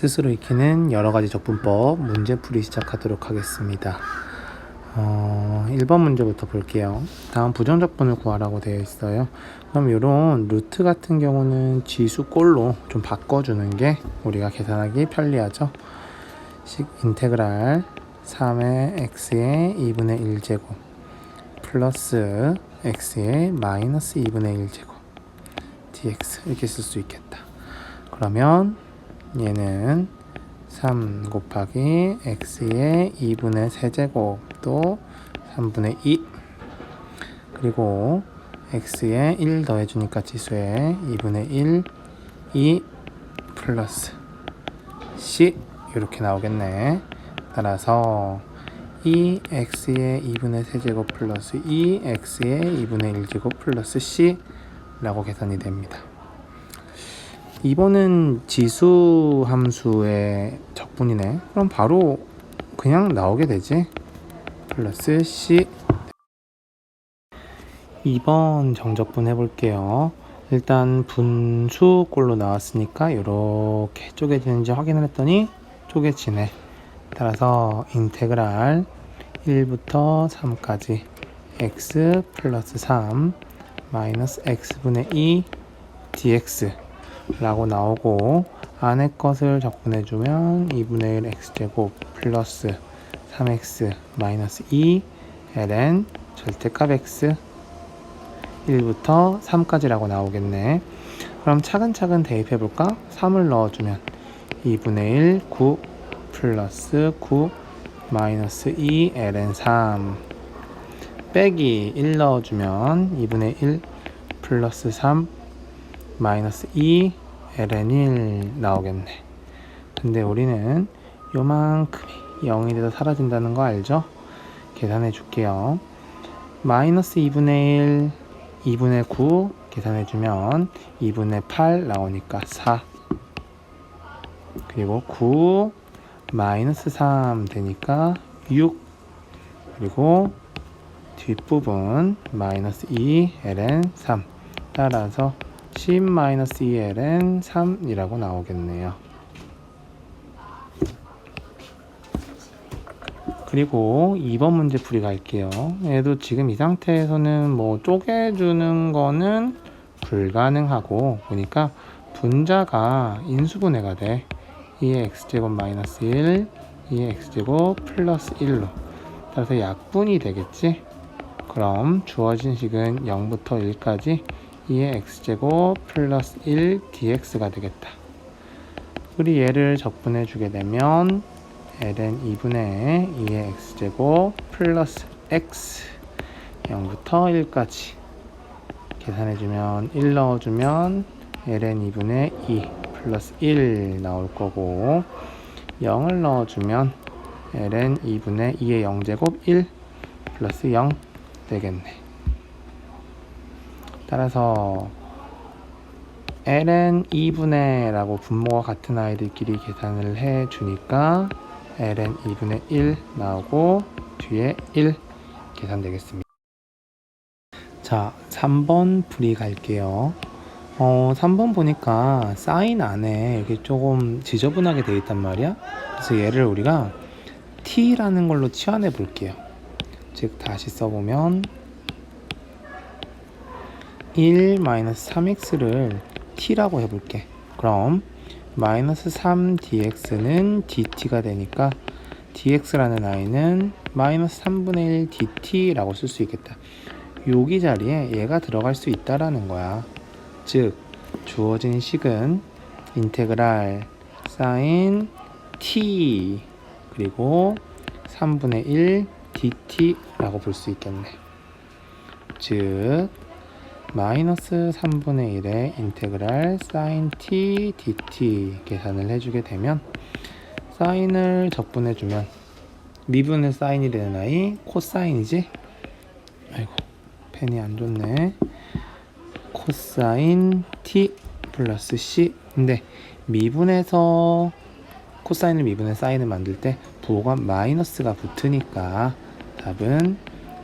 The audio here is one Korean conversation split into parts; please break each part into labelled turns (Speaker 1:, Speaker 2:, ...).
Speaker 1: 스스로 익히는 여러가지 적분법 문제풀이 시작하도록 하겠습니다. 1번 문제부터 볼게요. 다음 부정적분을 구하라고 되어 있어요. 그럼 이런 루트 같은 경우는 지수꼴로 좀 바꿔주는 게 우리가 계산하기 편리하죠. 인테그랄 3의 x의 2분의 1제곱 플러스 x의 마이너스 2분의 1제곱 dx 이렇게 쓸 수 있겠다. 그러면 얘는 3 곱하기 x의 2분의 세제곱도 3분의 2 그리고 x에 1 더해주니까 지수에 2분의 1 2 플러스 c 이렇게 나오겠네. 따라서 2x의 2분의 세제곱 플러스 2x의 2분의 1제곱 플러스 c 라고 계산이 됩니다. 2번은 지수 함수의 적분이네. 그럼 바로 그냥 나오게 되지. 플러스 C. 2번 정적분 해볼게요. 일단 분수꼴로 나왔으니까 이렇게 쪼개지는지 확인을 했더니 쪼개지네. 따라서 인테그랄 1부터 3까지 x 플러스 3 마이너스 x분의 2 dx 라고 나오고, 안에 것을 적분해주면 2분의 1 x제곱 플러스 3x 마이너스 2 ln 절대값 x 1부터 3까지 라고 나오겠네. 그럼 차근차근 대입해볼까? 3을 넣어주면 2분의 1 9 플러스 9 마이너스 2 ln 3 빼기 1 넣어주면 2분의 1 플러스 3 마이너스 2 ln 1 나오겠네. 근데 우리는 요만큼이 0이 돼서 사라진다는 거 알죠? 계산해 줄게요. 마이너스 2분의 1 2분의 9 계산해 주면 2분의 8 나오니까 4 그리고 9 마이너스 3 되니까 6 그리고 뒷부분 마이너스 2 ln 3 따라서 10-2 ln 3이라고 나오겠네요. 그리고 2번 문제 풀이 갈게요. 얘도 지금 이 상태에서는 뭐 쪼개주는 거는 불가능하고, 보니까 분자가 인수분해가 돼. 2의 x제곱 마이너스 1 2의 x제곱 플러스 1로 따라서 약분이 되겠지. 그럼 주어진 식은 0부터 1까지 2의 x제곱 플러스 1 dx가 되겠다. 우리 얘를 적분해 주게 되면 ln 2분의 2의 x제곱 플러스 x 0부터 1까지 계산해 주면 1 넣어주면 ln 2분의 2 플러스 1 나올 거고, 0을 넣어주면 ln 2분의 2의 0제곱 1 플러스 0 되겠네. 따라서 ln 2분의 라고 분모가 같은 아이들끼리 계산을 해 주니까 ln 2분의 1 나오고 뒤에 1 계산되겠습니다. 자, 3번 풀이 갈게요. 3번 보니까 사인 안에 이렇게 조금 지저분하게 되어 있단 말이야. 그래서 얘를 우리가 t라는 걸로 치환해 볼게요. 즉 다시 써보면 1-3x를 t라고 해볼게. 그럼 마이너스 3dx는 dt가 되니까 dx라는 아이는 마이너스 3분의 1 dt라고 쓸 수 있겠다. 여기 자리에 얘가 들어갈 수 있다라는 거야. 즉 주어진 식은 인테그랄 사인 t 그리고 3분의 1 dt라고 볼 수 있겠네. 즉 마이너스 3분의 1의 인테그랄 사인 t dt 계산을 해주게 되면, 사인을 적분해주면 미분의 사인이 되는 아이 코사인이지. 아이고 펜이 안 좋네. 코사인 t 플러스 c. 근데 미분에서 코사인을 미분의 사인을 만들 때 부호가 마이너스가 붙으니까 답은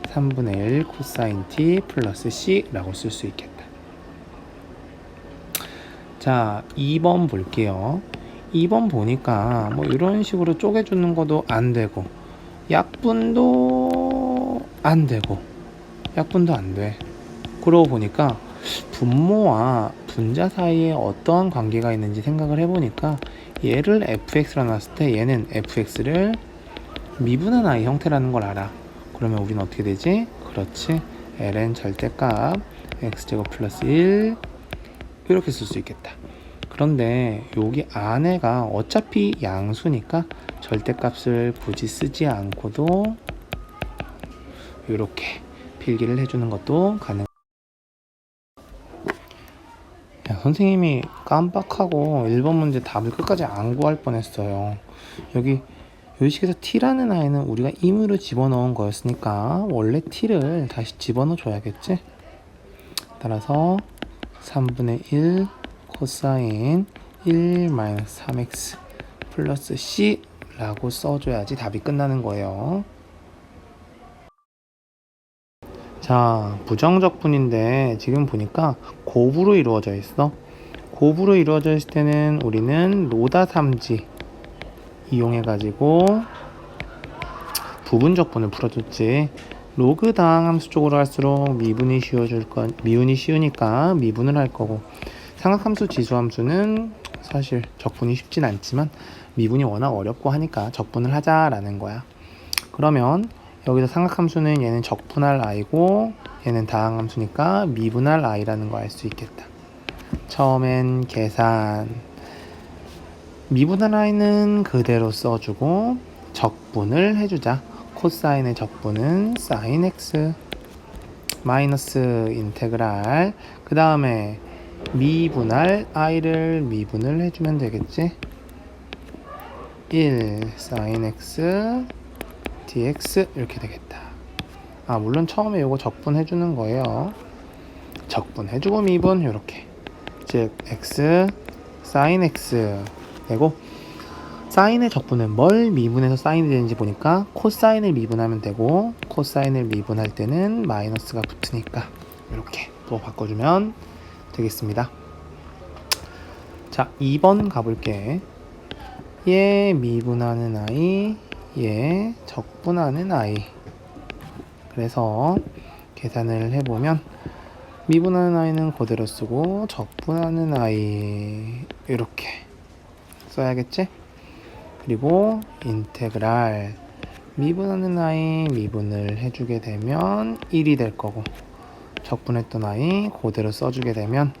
Speaker 1: 3분의 1 코사인 t 플러스 c 라고 쓸 수 있겠다. 자, 2번 볼게요. 2번 보니까 뭐 이런 식으로 쪼개주는 것도 안 되고 약분도 안 되고 약분도 안 돼. 그러고 보니까 분모와 분자 사이에 어떠한 관계가 있는지 생각을 해보니까 얘를 fx라 놨을 때 얘는 fx를 미분한 i 형태라는 걸 알아. 그러면 우리는 어떻게 되지? 그렇지, ln 절대값 x제곱 플러스 1 이렇게 쓸 수 있겠다. 그런데 여기 안에가 어차피 양수니까 절대값을 굳이 쓰지 않고도 이렇게 필기를 해주는 것도 가능. 야, 선생님이 깜빡하고 1번 문제 답을 끝까지 안 구할 뻔했어요. 여기 요식에서 t라는 i는 우리가 임의로 집어넣은 거였으니까 원래 t를 다시 집어넣어 줘야겠지? 따라서 3분의 1 코사인 1 마이너스 3x 플러스 c 라고 써줘야지 답이 끝나는 거예요. 자, 부정적분인데 지금 보니까 곱으로 이루어져 있어. 곱으로 이루어져 있을 때는 우리는 로다3지 이용해 가지고 부분적분을 풀어줬지. 로그당 함수 쪽으로 할수록 미분이 미분이 쉬우니까 미분을 할 거고, 삼각함수 지수함수는 사실 적분이 쉽진 않지만 미분이 워낙 어렵고 하니까 적분을 하자라는 거야. 그러면 여기서 삼각함수는 얘는 적분할 i고 얘는 다항함수니까 미분할 i라는 거 알 수 있겠다. 처음엔 계산, 미분할 i는 그대로 써주고 적분을 해주자. 코사인의 적분은 sin x 마이너스 인테그랄, 그 다음에 미분할 i를 미분을 해주면 되겠지. 1 sin x dx 이렇게 되겠다. 아, 물론 처음에 이거 적분해주는 거예요. 적분해주고 미분 이렇게, 즉 x sin x 되고, 사인의 적분은 뭘 미분해서 사인이 되는지 보니까 코사인을 미분하면 되고, 코사인을 미분할 때는 마이너스가 붙으니까 이렇게 또 바꿔주면 되겠습니다. 자, 2번 가볼게. 얘 미분하는 i, 얘 적분하는 i. 그래서 계산을 해보면 미분하는 i는 그대로 쓰고 적분하는 i 이렇게 써야겠지? 그리고 인테그랄, 미분하는 i 미분을 해주게 되면 1이 될 거고, 적분했던 i 그대로 써주게 되면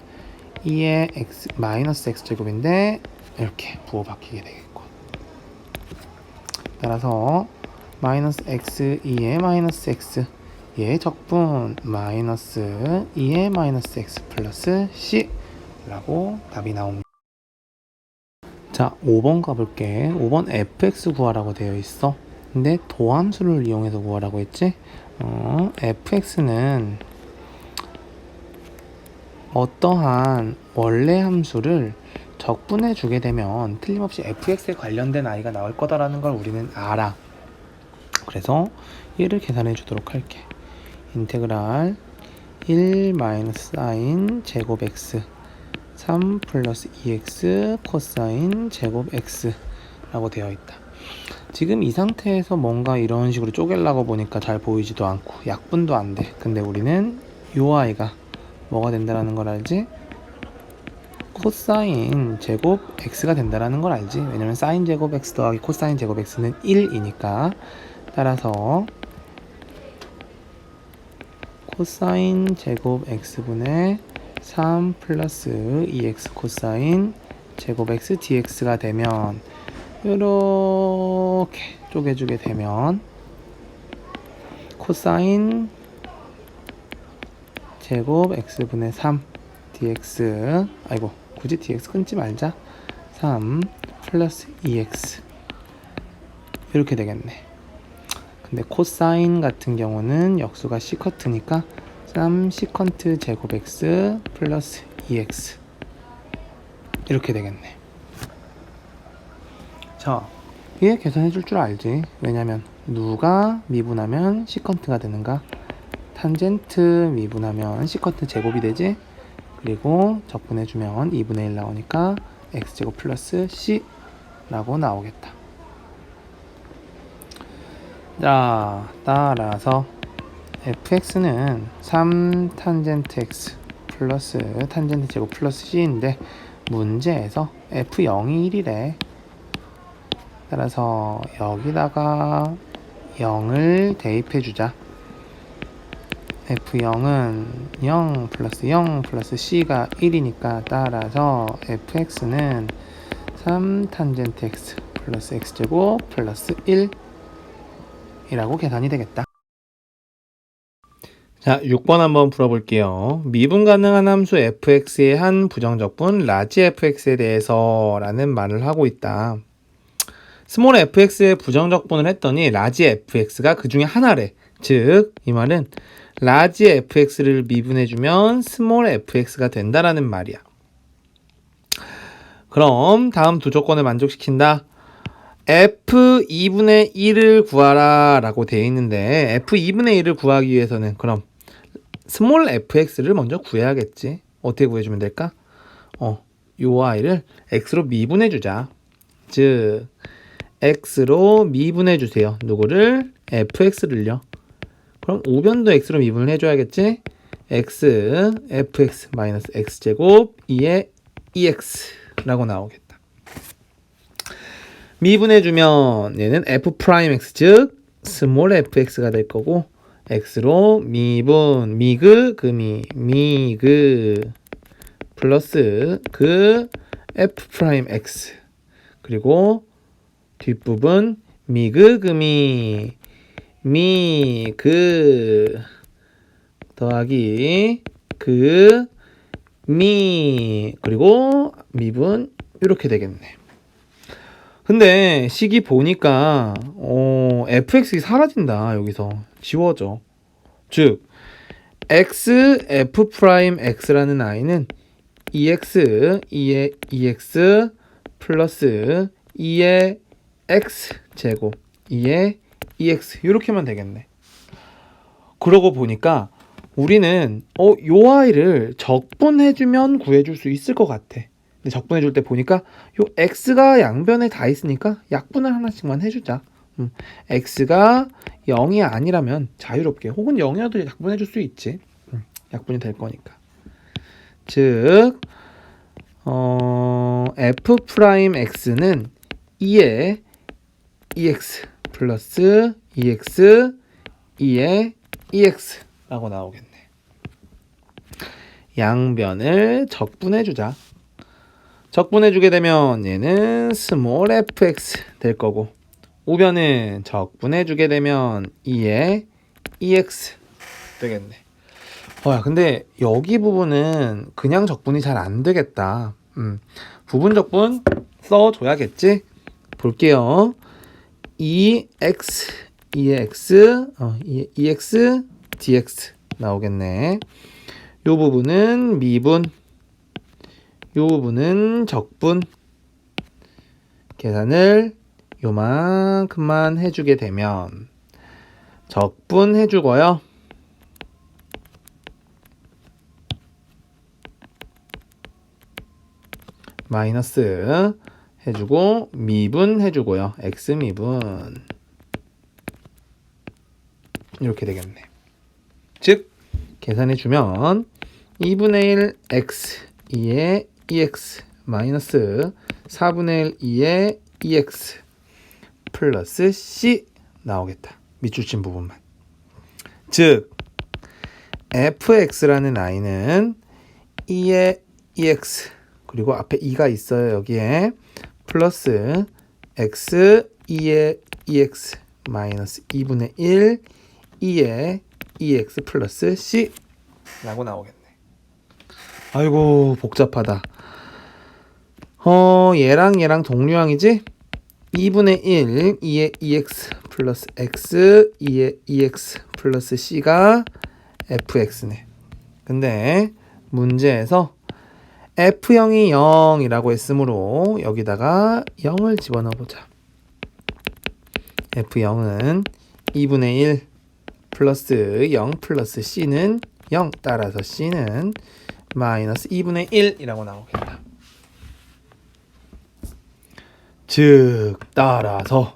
Speaker 1: 2의 x 마이너스 x제곱인데 이렇게 부호 바뀌게 되겠고, 따라서 마이너스 x 2의 마이너스 x, 얘의 적분 마이너스 2의 마이너스 x 플러스 c 라고 답이 나옵니다. 자, 5번 가볼게. 5번 fx 구하라고 되어 있어. 근데 도함수를 이용해서 구하라고 했지? fx는 어떠한 원래 함수를 적분해 주게 되면 틀림없이 fx에 관련된 i가 나올 거다라는 걸 우리는 알아. 그래서 얘를 계산해 주도록 할게. 인테그랄 1 마이너스 사인 제곱 x 3 플러스 2x 코사인 제곱 x 라고 되어 있다. 지금 이 상태에서 뭔가 이런 식으로 쪼개려고 보니까 잘 보이지도 않고 약분도 안 돼. 근데 우리는 요 아이가 뭐가 된다라는 걸 알지? 코사인 제곱 x가 된다라는 걸 알지? 왜냐면 사인 제곱 x 더하기 코사인 제곱 x는 1이니까. 따라서 코사인 제곱 x분의 3 플러스 2x 코사인 제곱 x dx가 되면 이렇게 쪼개주게 되면 코사인 제곱 x분의 3 dx, 아이고 굳이 dx 끊지 말자. 3 플러스 2x 이렇게 되겠네. 근데 코사인 같은 경우는 역수가 시커트니까 3 시컨트 제곱 x 플러스 2x 이렇게 되겠네. 자, 얘 계산해 줄 줄 알지? 왜냐면 누가 미분하면 시컨트가 되는가? 탄젠트 미분하면 시컨트 제곱이 되지? 그리고 적분해 주면 2분의 1 나오니까 x제곱 플러스 c 라고 나오겠다. 자, 따라서 fx는 3 탄젠트 x 플러스 탄젠트 제곱 플러스 c인데 문제에서 f0이 1이래. 따라서 여기다가 0을 대입해 주자. f0은 0 플러스 c가 1이니까 따라서 fx는 3 탄젠트 x 플러스 x제곱 플러스 1 이라고 계산이 되겠다. 자, 6번 한번 풀어볼게요. 미분 가능한 함수 fx의 한 부정적분 라지 fx에 대해서 라는 말을 하고 있다. 스몰 fx의 부정적분을 했더니 라지 fx가 그 중에 하나래. 즉, 이 말은 라지 fx를 미분해주면 스몰 fx가 된다라는 말이야. 그럼 다음 두 조건을 만족시킨다. f2분의 1을 구하라 라고 되어 있는데 f2분의 1을 구하기 위해서는 그럼 스몰 fx를 먼저 구해야겠지. 어떻게 구해주면 될까? 요 i를 x로 미분해주자. 즉 x로 미분해주세요. 누구를? fx를요. 그럼 우변도 x로 미분을 해줘야겠지. x fx 마이너스 x제곱 2의 2x 라고 나오겠다. 미분해주면 얘는 f'x 즉 스몰 fx가 될 거고 x로 미분 미그 플러스 그 f'x 그리고 뒷부분 미그 더하기 그리고 미분 이렇게 되겠네. 근데 식이 보니까 fx가 사라진다. 여기서 지워져. 즉 x f'x라는 i는 2x 2의 2x 플러스 2의 x 제곱 2의 2x 이렇게만 되겠네. 그러고 보니까 우리는 요 i를 적분해주면 구해줄 수 있을 것 같아. 근데 적분해줄 때 보니까 요 x가 양변에 다 있으니까 약분을 하나씩만 해주자. x가 0이 아니라면 자유롭게 혹은 0이라도 약분해줄 수 있지. 약분이 될 거니까. 즉 f'x는 2의 2x 플러스 2x 2의 2x 라고 나오겠네. 양변을 적분해주자. 적분해주게 되면 얘는 스몰 fx 될 거고 우변은 적분해주게 되면 2의 2x 되겠네. 야, 근데 여기 부분은 그냥 적분이 잘 안 되겠다. 부분 적분 써줘야겠지? 볼게요. 2x 2x dx 나오겠네. 요 부분은 미분, 요 부분은 적분. 계산을 요만큼만 해주게 되면 적분 해주고요. 마이너스 해주고 미분 해주고요. x 미분 이렇게 되겠네. 즉 계산해주면 2분의 1 x 2의 2x 마이너스 4분의 1 2의 2x 플러스 c 나오겠다. 밑줄친 부분만. 즉 fx라는 i는 2의 2x 그리고 앞에 2가 있어요. 여기에 플러스 x 2의 2x 마이너스 2분의 1 2의 2x 플러스 c 라고 나오겠네. 아이고 복잡하다. 얘랑 동류항이지? 2분의 1 2의 2x 플러스 x 2의 2x 플러스 c가 fx네. 근데 문제에서 f0이 0이라고 했으므로 여기다가 0을 집어넣어보자. f0은 2분의 1 플러스 0 플러스 c는 0 따라서 c는 마이너스 2분의 1이라고 나오겠다. 즉 따라서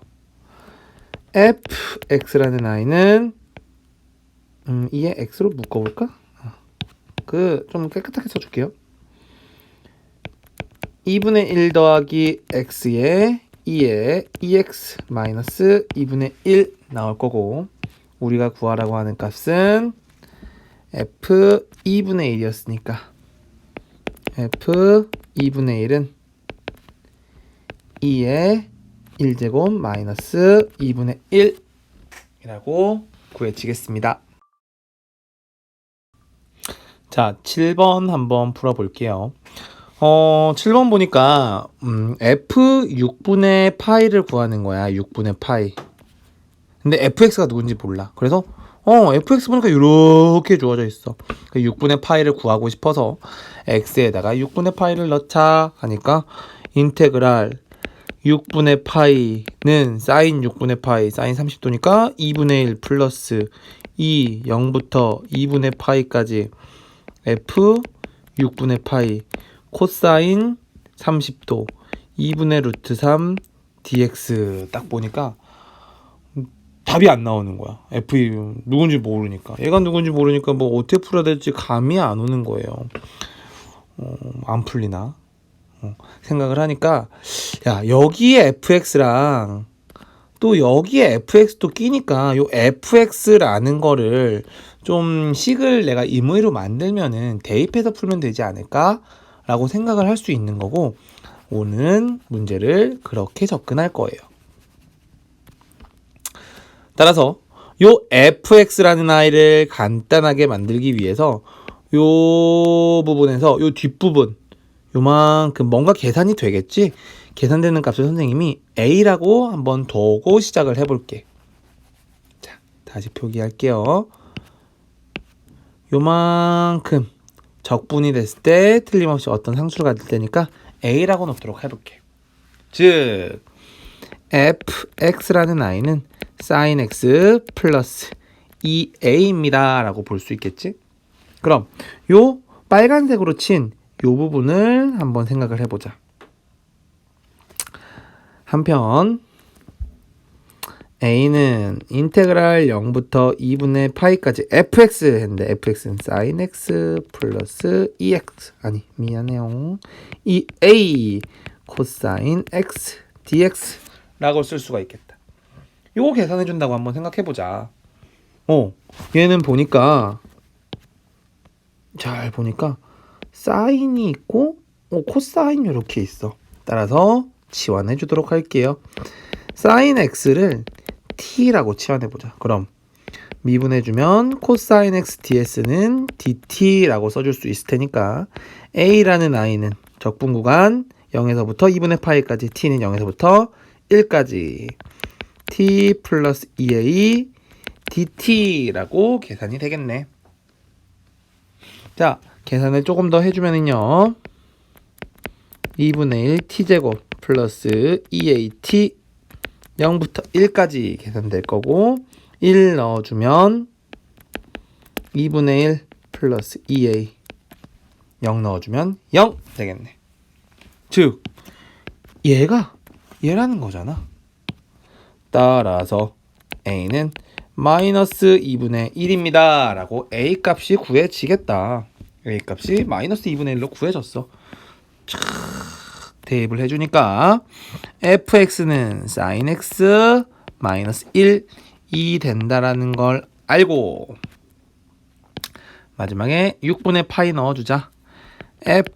Speaker 1: fx라는 i는 이에 x로 묶어볼까? 좀 깨끗하게 써줄게요. 2분의 1 더하기 x에 2에 2x 마이너스 2분의 1 나올 거고, 우리가 구하라고 하는 값은 f 2분의 1이었으니까 f 2분의 1은 2의 1제곱 마이너스 2분의 1이라고 구해지겠습니다. 자, 7번 한번 풀어볼게요. 7번 보니까 f 6분의 파이를 구하는 거야. 6분의 파이. 근데 fx가 누군지 몰라. 그래서 fx 보니까 이렇게 주어져 있어. 6분의 파이를 구하고 싶어서 x에다가 6분의 파이를 넣자 하니까 인테그랄 6분의 파이는 사인 6분의 파이, 사인 30도니까 2분의 1 플러스 0부터 2분의 파이까지 f 6분의 파이 코사인 30도 2분의 루트 3 dx 딱 보니까 답이 안 나오는 거야. f 누군지 모르니까. 얘가 누군지 모르니까 뭐 어떻게 풀어야 될지 감이 안 오는 거예요. 안 풀리나? 생각을 하니까 야, 여기에 fx랑 또 여기에 fx도 끼니까 요 fx라는 거를 좀 식을 내가 임의로 만들면은 대입해서 풀면 되지 않을까? 라고 생각을 할 수 있는 거고, 오는 문제를 그렇게 접근할 거예요. 따라서 요 fx라는 아이를 간단하게 만들기 위해서 요 부분에서 요 뒷부분 요만큼 뭔가 계산이 되겠지? 계산되는 값을 선생님이 a라고 한번 두고 시작을 해볼게. 자, 다시 표기할게요. 요만큼 적분이 됐을 때 틀림없이 어떤 상수를 가질 테니까 a라고 놓도록 해볼게. 즉 fx라는 i는 sin x 플러스 2a입니다 라고 볼 수 있겠지? 그럼 요 빨간색으로 친 요 부분을 한번 생각을 해보자. 한편 a는 인테그랄 0부터 2분의 파이까지 fx 했는데 fx는 sin x 플러스 2x 아니 미안해요 2a 코사인 x dx 라고 쓸 수가 있겠다. 요거 계산해 준다고 한번 생각해 보자. 얘는 보니까 잘 보니까 사인이 있고 코사인 이렇게 있어. 따라서 치환해 주도록 할게요. 사인 x를 t라고 치환해 보자. 그럼 미분해 주면 코사인 x ds는 dt라고 써줄 수 있을 테니까 a라는 i는 적분 구간 0에서부터 2분의 파이까지, t는 0에서부터 1까지 t 플러스 2a dt라고 계산이 되겠네. 자, 계산을 조금 더 해주면은요 2분의 1 t제곱 플러스 2at 0부터 1까지 계산될 거고 1 넣어주면 2분의 1 플러스 2a 0 넣어주면 0 되겠네. 즉 얘가 얘라는 거잖아. 따라서 a는 마이너스 2분의 1입니다 라고 a 값이 구해지겠다. a 값이 마이너스 2분의 1로 구해졌어. 대입을 해주니까 fx는 sin x 마이너스 1이 된다라는 걸 알고 마지막에 6분의 파이 넣어주자. f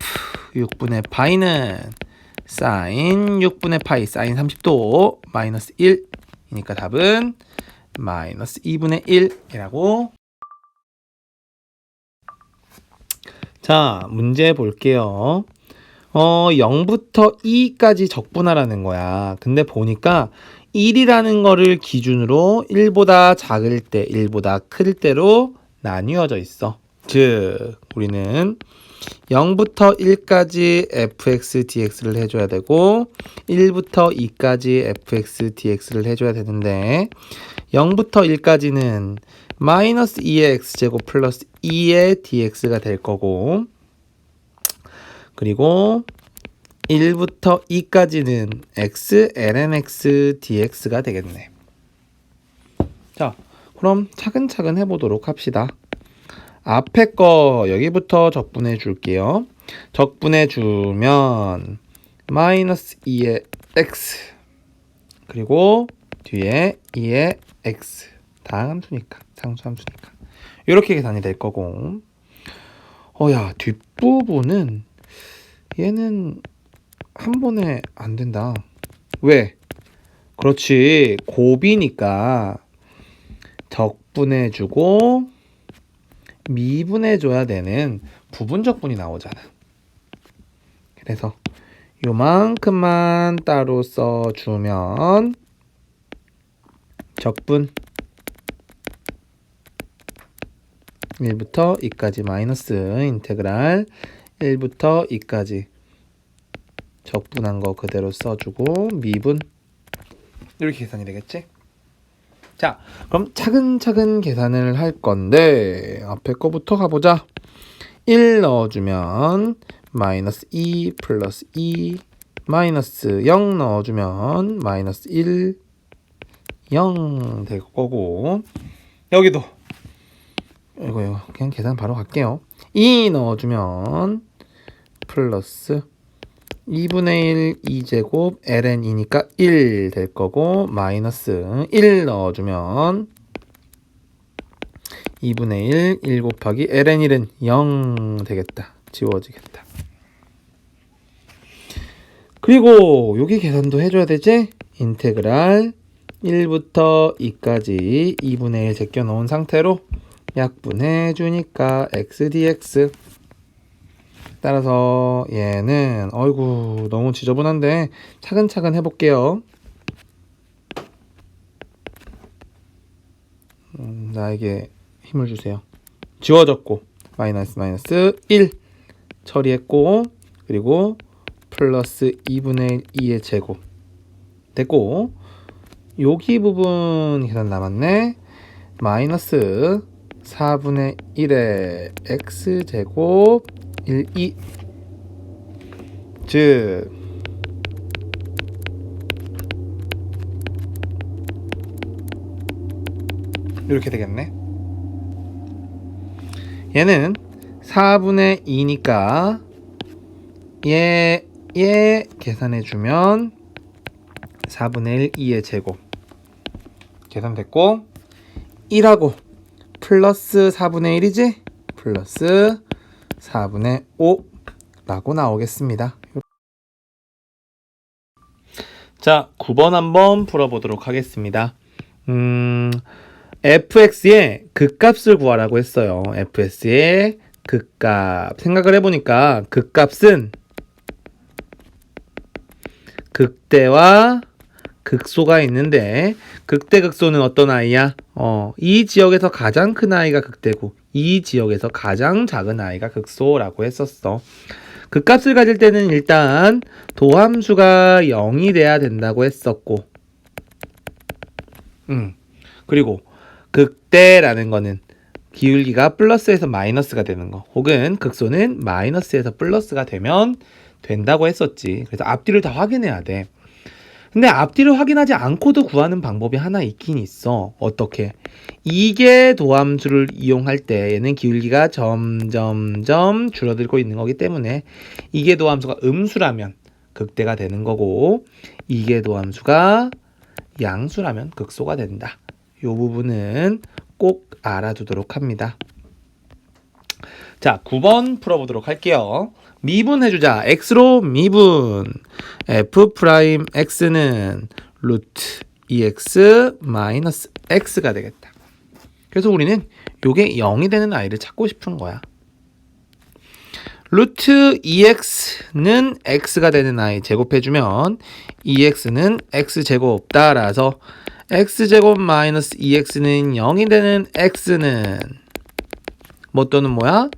Speaker 1: 6분의 파이는 sin 6분의 파이 sin 30도 마이너스 1이니까 답은 마이너스 2분의 1이라고. 자, 문제 볼게요. 0부터 2까지 적분하라는 거야. 근데 보니까 1이라는 거를 기준으로 1보다 작을 때, 1보다 클 때로 나뉘어져 있어. 즉, 우리는 0부터 1까지 fx dx를 해줘야 되고 1부터 2까지 fx dx를 해줘야 되는데 0부터 1까지는 마이너스 2의 x제곱 플러스 2의 dx가 될 거고, 그리고 1부터 2까지는 x ln x dx가 되겠네. 자, 그럼 차근차근 해보도록 합시다. 앞에 거 여기부터 적분해 줄게요. 적분해 주면 마이너스 2의 x 그리고 뒤에 2의 x 다 함수니까 상수함수니까 이렇게 계산이 될 거고, 야, 뒷부분은 얘는 한 번에 안 된다. 왜? 그렇지, 곱이니까 적분해주고 미분해줘야 되는 부분적분이 나오잖아. 그래서 요만큼만 따로 써주면 적분 1부터 2까지 마이너스 인테그랄 1부터 2까지 적분한 거 그대로 써주고 미분 이렇게 계산이 되겠지? 자, 그럼 차근차근 계산을 할 건데 앞에 거부터 가보자. 1 넣어주면 마이너스 2 플러스 2 마이너스 0 넣어주면 마이너스 1 0 될 거고, 여기도 이거 그냥 계산 바로 갈게요. 2 넣어주면 플러스 2분의 1 2제곱 ln 2니까 1 될 거고, 마이너스 1 넣어주면 2분의 1 1 곱하기 ln 1은 0 되겠다. 지워지겠다. 그리고 여기 계산도 해줘야 되지? 인테그랄 1부터 2까지 2분의 1 제껴 놓은 상태로 약분해 주니까 x dx. 따라서 얘는 어이구 너무 지저분한데 차근차근 해볼게요. 나에게 힘을 주세요. 지워졌고 마이너스 1 처리했고, 그리고 플러스 2분의 2의 제곱 됐고, 여기 부분 계산 남았네. 마이너스 4분의 1의 x제곱 1, 2 즉 이렇게 되겠네. 얘는 4분의 2니까 얘 계산해주면 4분의 1 2의 제곱 계산됐고, 1하고 플러스 4분의 1이지? 플러스 4분의 5라고 나오겠습니다. 자, 9번 한번 풀어보도록 하겠습니다. fx의 극값을 구하라고 했어요. fx의 극값. 생각을 해보니까 극값은 극대와 극소가 있는데, 극대 극소는 어떤 아이야? 이 지역에서 가장 큰 아이가 극대고 이 지역에서 가장 작은 아이가 극소라고 했었어. 극값을 가질 때는 일단 도함수가 0이 돼야 된다고 했었고, 그리고 극대라는 거는 기울기가 플러스에서 마이너스가 되는 거, 혹은 극소는 마이너스에서 플러스가 되면 된다고 했었지. 그래서 앞뒤를 다 확인해야 돼. 근데 앞뒤를 확인하지 않고도 구하는 방법이 하나 있긴 있어. 어떻게? 이게 도함수를 이용할 때 얘는 기울기가 점점점 줄어들고 있는 거기 때문에 이게 도함수가 음수라면 극대가 되는 거고, 이게 도함수가 양수라면 극소가 된다. 이 부분은 꼭 알아두도록 합니다. 자, 9번 풀어보도록 할게요. 미분해주자. x로 미분. f'x는 루트 2x 마이너스 x가 되겠다. 그래서 우리는 요게 0이 되는 아이를 찾고 싶은 거야. 루트 2x는 x가 되는 아이 제곱해주면 2x는 x제곱 따라서 x제곱 마이너스 2x는 0이 되는 x는 뭐 또는 뭐야?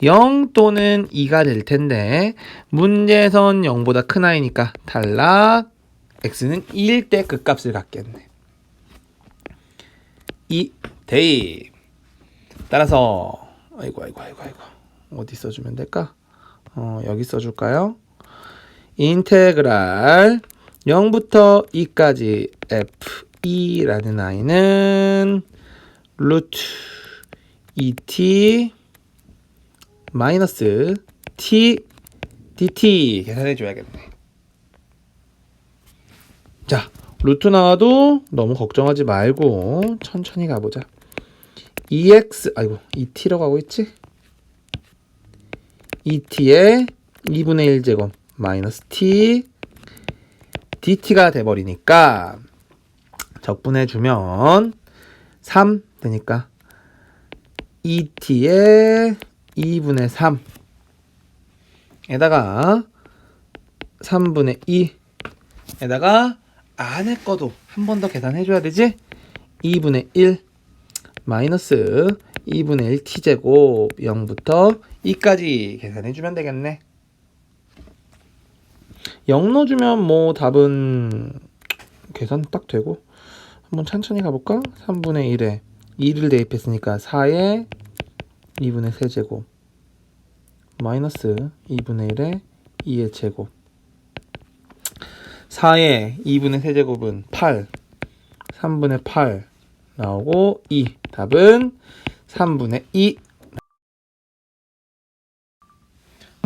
Speaker 1: 0 또는 2가 될 텐데, 문제에선 0보다 큰 아이니까 탈락. x는 2일 때 극값을 갖겠네. 2 대입. 따라서 아이고 어디 써주면 될까? 여기 써줄까요? 인테그랄 0부터 2까지 f(e)라는 i는 루트 2t 마이너스 t dt 계산해 줘야겠네. 자, 루트 나와도 너무 걱정하지 말고 천천히 가보자. 2t라고 하고 있지? 2t에 2분의 1제곱 마이너스 t dt가 돼버리니까 적분해주면 3 되니까 2t에 2분의 3 에다가 3분의 2 에다가 안에 거도 한 번 더 계산해줘야 되지? 2분의 1 마이너스 2분의 1 t제곱 0부터 2까지 계산해주면 되겠네. 0 넣어주면 뭐 답은 계산 딱 되고 한번 천천히 가볼까? 3분의 1에 2를 대입했으니까 4에 2분의 세제곱 마이너스 2분의 1에 2의 제곱 4에 2분의 세제곱은 8 3분의 8 나오고 2 답은 3분의 2.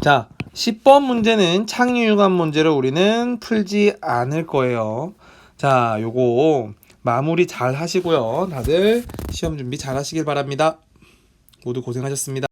Speaker 1: 자, 10번 문제는 창의유감 문제를 우리는 풀지 않을 거예요. 자, 요거 마무리 잘 하시고요. 다들 시험 준비 잘 하시길 바랍니다. 모두 고생하셨습니다.